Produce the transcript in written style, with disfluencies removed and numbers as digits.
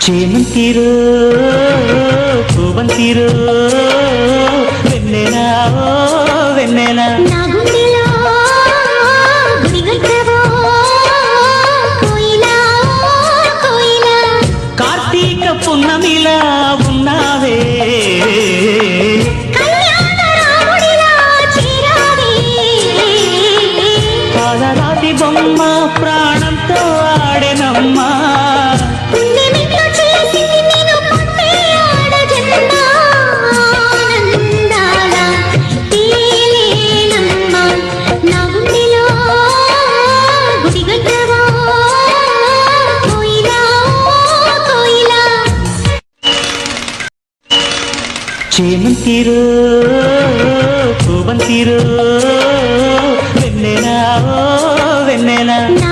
చేమంతిరో పూవంతిరో వెన్నెలా వెన్నెలా నా గుండెలో గుడిగట్టవో కోయిలా కోయిలా కార్తీక పున్నమిలా ఉన్నావే కళ్యాణ రాముడిలా చేరావే పాలరాతి బొమ్మ ప్రాణంతో ఆడెనమ్మా పుణ్యమిట్లు చేసింది నేను పొందే ఆడజన్మ ఆనందాల తేలేనమ్మ నా గుండెలో గుడిగట్టవో కోయిలా కోయిలా చేమంతిరో పూవంతిరో వెన్నెలా వెన్నెలా నా